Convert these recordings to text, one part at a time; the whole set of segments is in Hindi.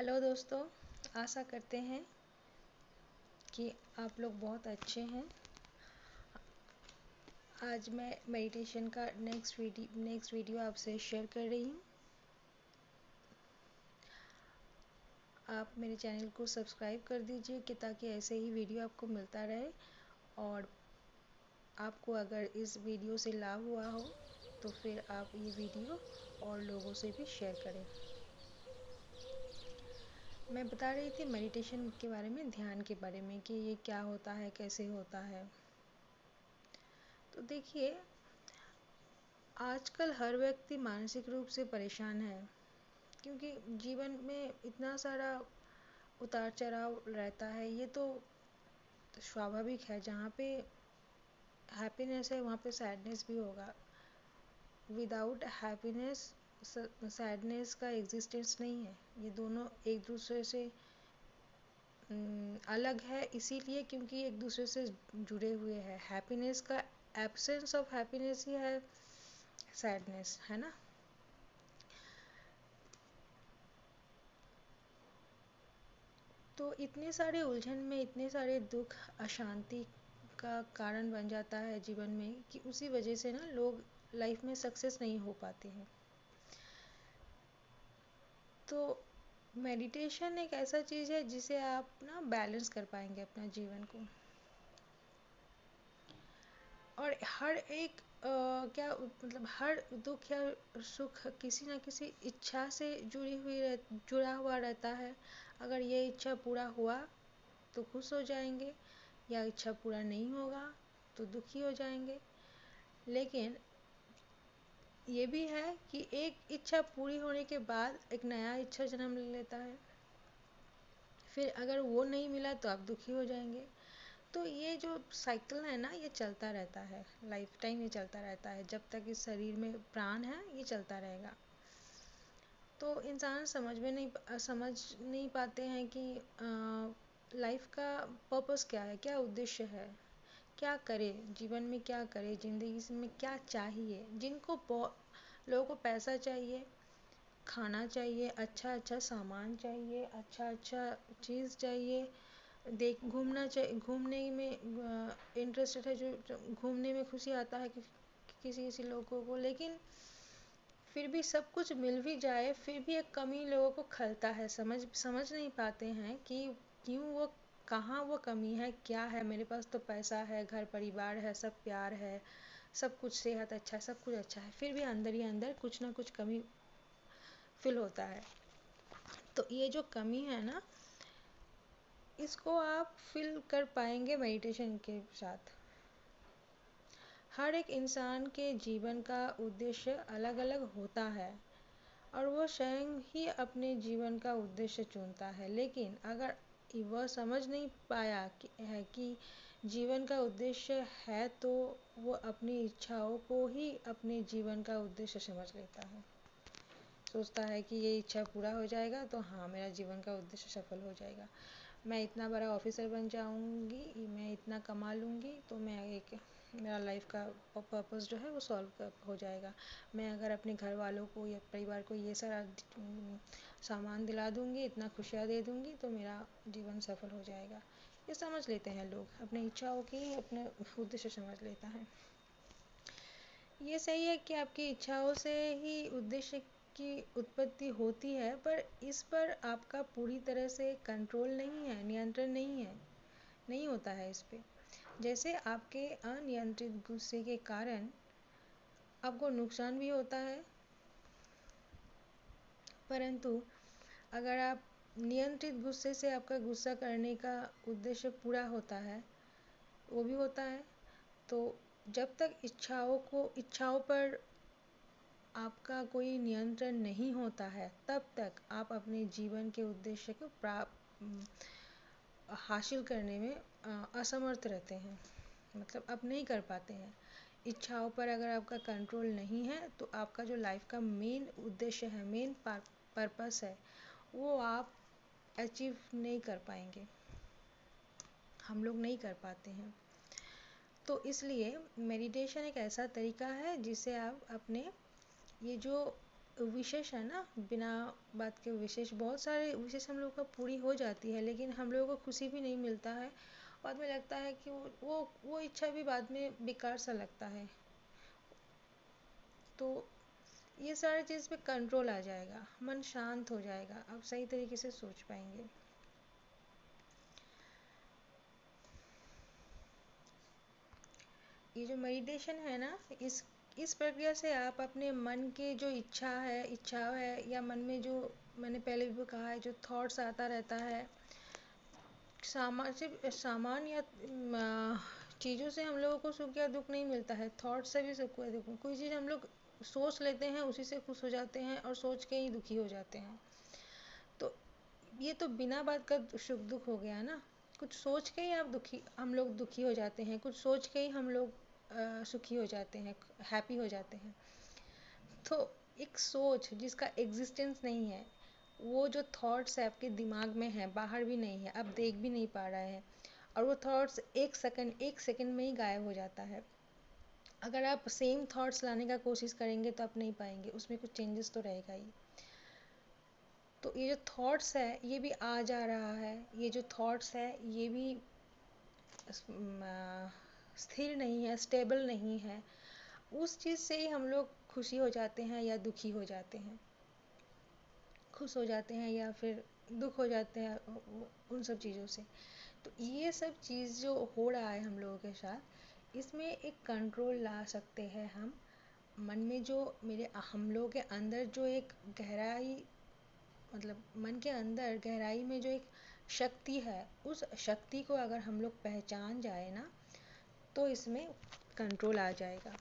हेलो दोस्तों, आशा करते हैं कि आप लोग बहुत अच्छे हैं। आज मैं मेडिटेशन का नेक्स्ट वीडियो आपसे शेयर कर रही हूँ। आप मेरे चैनल को सब्सक्राइब कर दीजिए कि ताकि ऐसे ही वीडियो आपको मिलता रहे, और आपको अगर इस वीडियो से लाभ हुआ हो तो फिर आप ये वीडियो और लोगों से भी शेयर करें। मैं बता रही थी मेडिटेशन के बारे में, ध्यान के बारे में, कि ये क्या होता है, कैसे होता है। तो देखिए, आजकल हर व्यक्ति मानसिक रूप से परेशान है, क्योंकि जीवन में इतना सारा उतार चढ़ाव रहता है। ये तो स्वाभाविक है, जहाँ पे हैप्पीनेस है वहाँ पे सैडनेस भी होगा। विदाउट हैप्पीनेस सैडनेस का एग्जिस्टेंस नहीं है। ये दोनों एक दूसरे से अलग है, इसीलिए क्योंकि एक दूसरे से जुड़े हुए हैं। हैप्पीनेस का एब्सेंस ऑफ हैप्पीनेस ही है सैडनेस, है ना। तो इतने सारे उलझन में इतने सारे दुख, अशांति का कारण बन जाता है जीवन में, कि उसी वजह से ना लोग लाइफ में सक्सेस नहीं हो पाते हैं। तो मेडिटेशन एक ऐसा चीज़ है जिसे आप ना बैलेंस कर पाएंगे अपना जीवन को। और हर एक क्या मतलब हर दुख या सुख किसी न किसी इच्छा से जुड़ा हुआ रहता है। अगर ये इच्छा पूरा हुआ तो खुश हो जाएंगे, या इच्छा पूरा नहीं होगा तो दुखी हो जाएंगे। लेकिन ये भी है कि एक इच्छा पूरी होने के बाद एक नया इच्छा जन्म ले लेता है। फिर अगर वो नहीं मिला तो आप दुखी हो जाएंगे। तो ये जो साइकिल है ना, ये चलता रहता है, लाइफ टाइम ये चलता रहता है। जब तक इस शरीर में प्राण है ये चलता रहेगा। तो इंसान समझ नहीं पाते हैं कि लाइफ का पर्पस क्या है, क्या उद्देश्य है, क्या करे जीवन में, क्या करे ज़िंदगी में, क्या चाहिए। लोगों को पैसा चाहिए, खाना चाहिए, अच्छा अच्छा सामान चाहिए, अच्छा अच्छा चीज़ चाहिए, घूमने में इंटरेस्टेड है, जो घूमने में खुशी आता है कि किसी किसी लोगों को। लेकिन फिर भी सब कुछ मिल भी जाए, फिर भी एक कमी लोगों को खलता है। समझ नहीं पाते हैं कि क्यों, वो कहाँ वो कमी है, क्या है। मेरे पास तो पैसा है, घर परिवार है, सब प्यार है, सब कुछ, सेहत अच्छा है, सब कुछ अच्छा है, फिर भी अंदर ही अंदर कुछ ना कुछ कमी फील होता है। तो ये जो कमी है ना, इसको आप फील कर पाएंगे मेडिटेशन के साथ। हर एक इंसान के जीवन का उद्देश्य अलग अलग होता है, और वो स्वयं ही अपने जीवन का उद्देश्य चुनता है। लेकिन अगर वह समझ नहीं पाया कि जीवन का उद्देश्य है, तो वो अपनी इच्छाओं को ही अपने जीवन का उद्देश्य समझ लेता है। सोचता है कि ये इच्छा पूरा हो जाएगा तो हाँ, मेरा जीवन का उद्देश्य सफल हो जाएगा। मैं इतना बड़ा ऑफिसर बन जाऊंगी, मैं इतना कमा लूँगी तो मेरा लाइफ का पर्पस जो है वो सॉल्व हो जाएगा। मैं अगर अपने घर वालों को या परिवार को ये सारा सामान दिला दूँगी, इतना खुशियाँ दे दूँगी, तो मेरा जीवन सफल हो जाएगा। ये समझ लेते हैं लोग, अपनी इच्छाओं की अपने उद्देश्य समझ लेता है। ये सही है कि आपकी इच्छाओं से ही उद्देश्य की उत्पत्ति होती है, पर इस पर आपका पूरी तरह से कंट्रोल नहीं है, नियंत्रण नहीं होता है इस पे। जैसे आपके अनियंत्रित गुस्से के कारण आपको नुकसान भी होता है, परंतु अगर आप नियंत्रित गुस्से से आपका गुस्सा करने का उद्देश्य पूरा होता है, वो भी होता है। तो जब तक इच्छाओं पर आपका कोई नियंत्रण नहीं होता है, तब तक आप अपने जीवन के उद्देश्य को हासिल करने में असमर्थ रहते हैं। मतलब आप नहीं कर पाते हैं। इच्छाओं पर अगर आपका कंट्रोल नहीं है, तो आपका जो लाइफ का मेन उद्देश्य है, मेन पर्पस है, वो आप अचीव नहीं कर पाएंगे। हम लोग नहीं कर पाते हैं। तो इसलिए मेडिटेशन एक ऐसा तरीका है जिससे आप अपने ये जो विशेष है ना, बिना बात के विशेष, बहुत सारे विशेष हम लोग का पूरी हो जाती है, लेकिन हम लोगों को खुशी भी नहीं मिलता है। बाद में लगता है कि वो इच्छा भी बाद में बेकार सा लगता है। तो ये सारी चीज़ पे कंट्रोल आ जाएगा, मन शांत हो जाएगा, आप सही तरीके से सोच पाएंगे। ये जो मेडिटेशन है ना, इस प्रक्रिया से आप अपने मन के जो इच्छा है या मन में जो, मैंने पहले भी कहा है, जो थॉट्स आता रहता है, सिर्फ सामान या चीज़ों से हम लोगों को सुख या दुख नहीं मिलता है, थॉट से भी सुख या दुख। कोई चीज़ हम लोग सोच लेते हैं, उसी से खुश हो जाते हैं, और सोच के ही दुखी हो जाते हैं। तो ये तो बिना बात का सुख दुख हो गया ना। कुछ सोच के ही हम लोग दुखी हो जाते हैं, कुछ सोच के ही हम लोग सुखी हो जाते हैं, हैप्पी हो जाते हैं। तो एक सोच जिसका एग्जिस्टेंस नहीं है, वो जो थॉट्स है आपके दिमाग में है, बाहर भी नहीं है, आप देख भी नहीं पा रहे हैं, और वो थॉट्स एक सेकंड में ही गायब हो जाता है। अगर आप सेम थॉट्स लाने का कोशिश करेंगे तो आप नहीं पाएंगे, उसमें कुछ चेंजेस तो रहेगा ही। तो ये जो थॉट्स है ये भी आ जा रहा है, ये जो थॉट्स है ये भी स्थिर नहीं है, स्टेबल नहीं है। उस चीज़ से ही हम लोग खुशी हो जाते हैं या दुखी हो जाते हैं, खुश हो जाते हैं या फिर दुख हो जाते हैं, उन सब चीज़ों से। तो ये सब चीज़ जो हो रहा है हम लोगों के साथ, इसमें एक कंट्रोल ला सकते हैं हम। मन में जो हम लोगों के अंदर जो एक गहराई, मतलब मन के अंदर गहराई में जो एक शक्ति है, उस शक्ति को अगर हम लोग पहचान जाए ना, तो इसमें कंट्रोल आ जाएगा।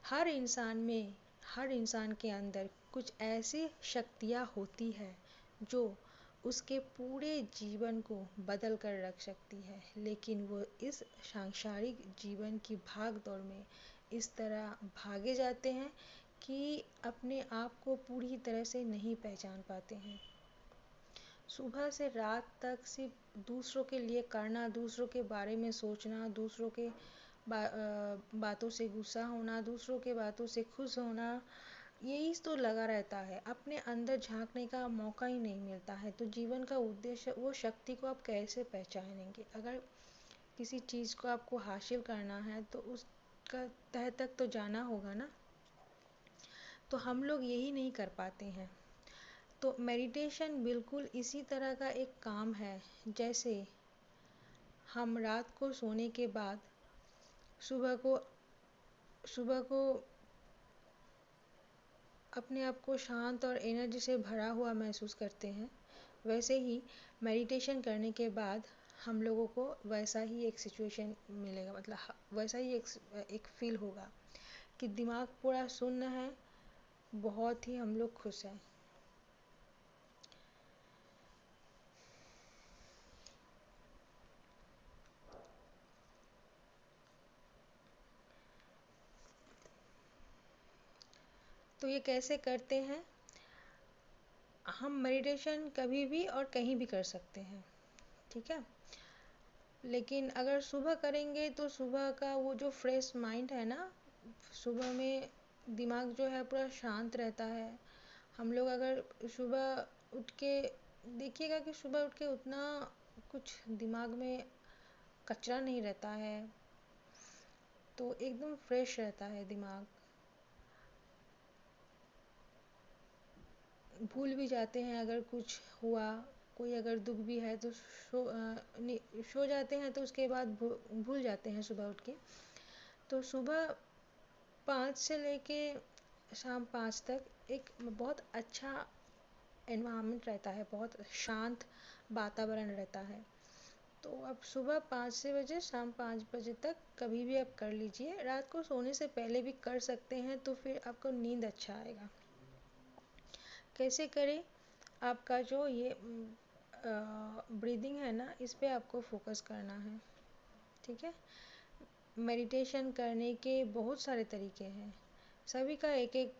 हर इंसान में, हर इंसान के अंदर कुछ ऐसी शक्तियाँ होती है जो उसके पूरे जीवन को बदल कर रख सकती है, लेकिन वो इस सांसारिक जीवन की भाग दौड़ में इस तरह भागे जाते हैं कि अपने आप को पूरी तरह से नहीं पहचान पाते हैं। सुबह से रात तक सिर्फ दूसरों के लिए करना, दूसरों के बारे में सोचना, दूसरों के बातों से गुस्सा होना, दूसरों के बातों से खुश होना, यही तो लगा रहता है। अपने अंदर झांकने का मौका ही नहीं मिलता है। तो जीवन का उद्देश्य, वो शक्ति को आप कैसे पहचानेंगे? अगर किसी चीज़ को आपको हासिल करना है तो उसका तह तक तो जाना होगा ना। तो हम लोग यही नहीं कर पाते हैं। तो मेडिटेशन बिल्कुल इसी तरह का एक काम है, जैसे हम रात को सोने के बाद सुबह को अपने आप को शांत और एनर्जी से भरा हुआ महसूस करते हैं, वैसे ही मेडिटेशन करने के बाद हम लोगों को वैसा ही एक सिचुएशन मिलेगा, मतलब वैसा ही एक फील होगा कि दिमाग पूरा सुन्न है, बहुत ही हम लोग खुश हैं। तो ये कैसे करते हैं? हम मेडिटेशन कभी भी और कहीं भी कर सकते हैं, ठीक है। लेकिन अगर सुबह करेंगे तो सुबह का वो जो फ्रेश माइंड है ना, सुबह में दिमाग जो है पूरा शांत रहता है। हम लोग अगर सुबह उठ के देखिएगा कि सुबह उठ के उतना कुछ दिमाग में कचरा नहीं रहता है, तो एकदम फ्रेश रहता है दिमाग। भूल भी जाते हैं अगर कुछ हुआ, कोई अगर दुख भी है तो सो जाते हैं, तो उसके बाद भूल जाते हैं सुबह उठ के। तो सुबह 5 से लेके शाम 5 तक एक बहुत अच्छा एनवायरनमेंट रहता है, बहुत शांत वातावरण रहता है। तो आप सुबह 5 से बजे शाम 5 बजे तक कभी भी आप कर लीजिए। रात को सोने से पहले भी कर सकते हैं, तो फिर आपको नींद अच्छा आएगा। कैसे करें? आपका जो ये ब्रीदिंग है ना, इस पे आपको फोकस करना है, ठीक है। मेडिटेशन करने के बहुत सारे तरीके हैं, सभी का एक एक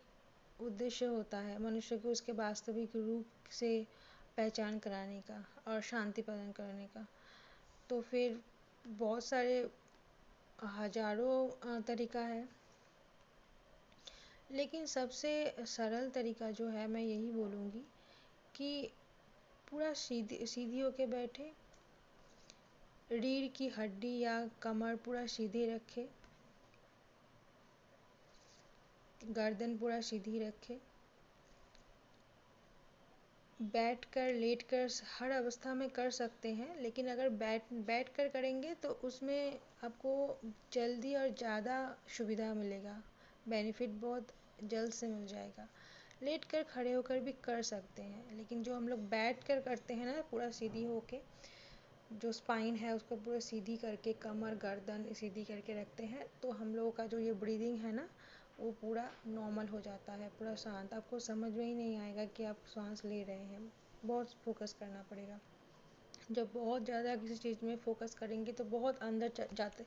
उद्देश्य होता है मनुष्य को उसके वास्तविक रूप से पहचान कराने का और शांति प्रदान करने का। तो फिर बहुत सारे हजारों तरीका है। लेकिन सबसे सरल तरीका जो है मैं यही बोलूँगी कि पूरा सीधी सीधी होके बैठे, रीढ़ की हड्डी या कमर पूरा सीधे रखे, गर्दन पूरा सीधी रखे, बैठ कर लेट कर हर अवस्था में कर सकते हैं। लेकिन अगर बैठ कर करेंगे तो उसमें आपको जल्दी और ज़्यादा सुविधा मिलेगा, बेनिफिट बहुत जल्द से मिल जाएगा। लेट कर खड़े होकर भी कर सकते हैं, लेकिन जो हम लोग बैठ कर करते हैं ना, पूरा सीधी होके, जो स्पाइन है उसको पूरा सीधी करके कमर गर्दन सीधी करके रखते हैं, तो हम लोगों का जो ये ब्रीदिंग है ना, वो पूरा नॉर्मल हो जाता है, पूरा शांत। आपको समझ में ही नहीं आएगा कि आप सांस ले रहे हैं। बहुत फोकस करना पड़ेगा। जब बहुत ज़्यादा किसी चीज़ में फोकस करेंगे तो बहुत अंदर जाते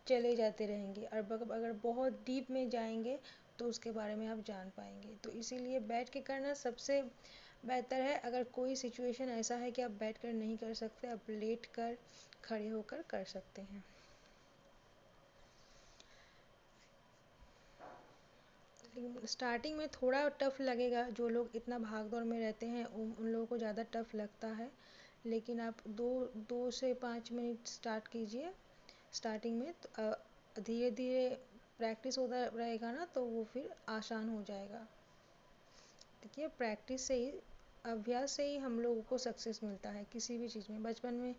चले जाते रहेंगे, और अगर बहुत डीप में जाएंगे तो उसके बारे में आप जान पाएंगे। तो इसीलिए बैठ के करना सबसे बेहतर है। अगर कोई सिचुएशन ऐसा है कि आप बैठ कर नहीं कर सकते, आप लेट कर खड़े होकर कर सकते हैं। स्टार्टिंग में थोड़ा टफ लगेगा, जो लोग इतना भाग दौड़ में रहते हैं उन लोगों को ज़्यादा टफ लगता है। लेकिन आप दो से 5 मिनट स्टार्ट कीजिए स्टार्टिंग में, तो धीरे धीरे प्रैक्टिस होता रहेगा ना, तो वो फिर आसान हो जाएगा। देखिए, प्रैक्टिस से ही, अभ्यास से ही हम लोगों को सक्सेस मिलता है किसी भी चीज़ में। बचपन में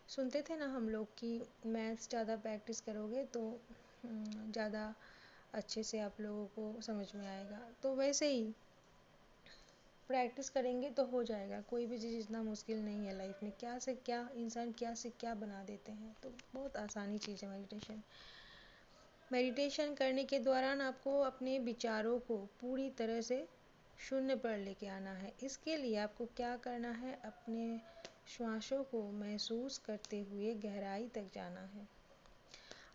सुनते थे ना हम लोग कि मैथ्स ज़्यादा प्रैक्टिस करोगे तो ज़्यादा अच्छे से आप लोगों को समझ में आएगा। तो वैसे ही प्रैक्टिस करेंगे तो हो जाएगा। कोई भी चीज़ इतना मुश्किल नहीं है लाइफ में। क्या से क्या इंसान क्या से क्या बना देते हैं, तो बहुत आसानी चीज़ है मेडिटेशन। मेडिटेशन करने के दौरान आपको अपने विचारों को पूरी तरह से शून्य पर लेके आना है। इसके लिए आपको क्या करना है, अपने श्वासों को महसूस करते हुए गहराई तक जाना है।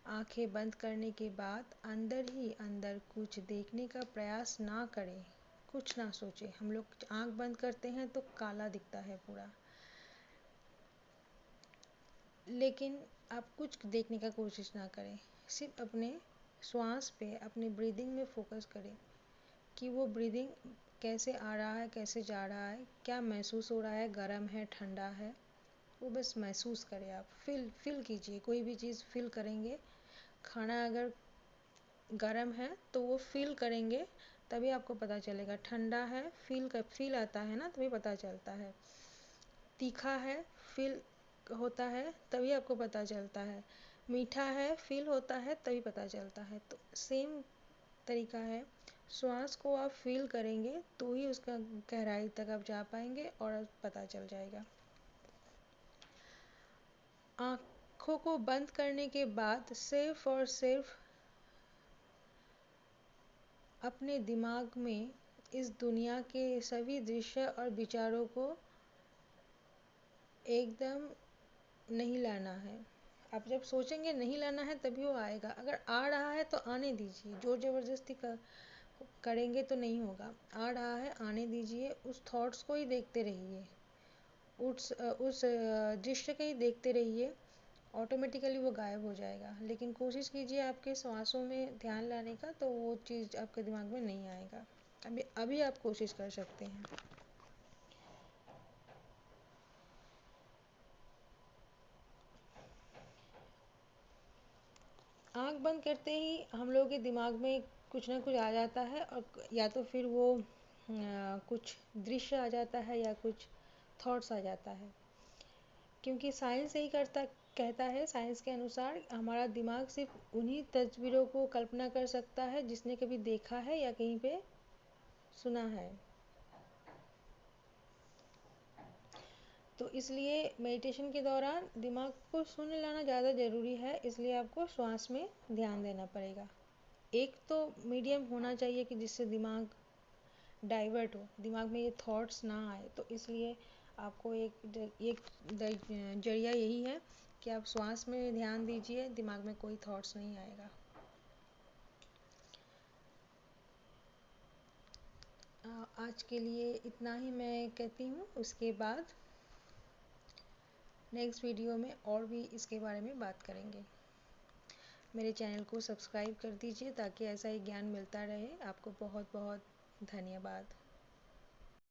आंखें बंद करने के बाद अंदर ही अंदर कुछ देखने का प्रयास ना करें, कुछ ना सोचें। हम लोग आंख बंद करते हैं तो काला दिखता है पूरा, लेकिन आप कुछ देखने का कोशिश ना करें। सिर्फ अपने श्वास पे, अपने ब्रीदिंग में फोकस करें कि वो ब्रीदिंग कैसे आ रहा है, कैसे जा रहा है, क्या महसूस हो रहा है, गर्म है, ठंडा है, वो बस महसूस करें। आप फील कीजिए। कोई भी चीज़ फील करेंगे। खाना अगर गर्म है तो वो फील करेंगे, तभी आपको पता चलेगा। ठंडा है, फील आता है ना, तभी पता चलता है। तीखा है, फील होता है, तभी आपको पता चलता है। मीठा है, फील होता है, तभी पता चलता है। तो सेम तरीका है, श्वास को आप फील करेंगे तो ही उसका गहराई तक आप जा पाएंगे और पता चल जाएगा। आँखों को बंद करने के बाद सिर्फ और सिर्फ अपने दिमाग में इस दुनिया के सभी दृश्य और विचारों को एकदम नहीं लाना है। आप जब सोचेंगे नहीं लाना है तभी वो आएगा। अगर आ रहा है तो आने दीजिए, जोर ज़बरदस्ती करेंगे तो नहीं होगा। आ रहा है, आने दीजिए। उस थॉट्स को ही देखते रहिए, उस दृश्य को ही देखते रहिए, ऑटोमेटिकली वो गायब हो जाएगा। लेकिन कोशिश कीजिए आपके सांसों में ध्यान लाने का, तो वो चीज़ आपके दिमाग में नहीं आएगा। अभी आप कोशिश कर सकते हैं। आँख बंद करते ही हम लोगों के दिमाग में कुछ ना कुछ आ जाता है, और या तो फिर वो कुछ दृश्य आ जाता है या कुछ थॉट्स आ जाता है। क्योंकि साइंस यही कहता है, साइंस के अनुसार हमारा दिमाग सिर्फ उन्हीं तस्वीरों को कल्पना कर सकता है जिसने कभी देखा है या कहीं पे सुना है। तो इसलिए मेडिटेशन के दौरान दिमाग को शून्य लाना ज़्यादा ज़रूरी है। इसलिए आपको श्वास में ध्यान देना पड़ेगा। एक तो मीडियम होना चाहिए कि जिससे दिमाग डाइवर्ट हो, दिमाग में ये थॉट्स ना आए। तो इसलिए आपको एक जरिया यही है कि आप श्वास में ध्यान दीजिए, दिमाग में कोई थॉट्स नहीं आएगा। आज के लिए इतना ही मैं कहती हूँ। उसके बाद नेक्स्ट वीडियो में और भी इसके बारे में बात करेंगे। मेरे चैनल को सब्सक्राइब कर दीजिए ताकि ऐसा ही ज्ञान मिलता रहे। आपको बहुत बहुत धन्यवाद।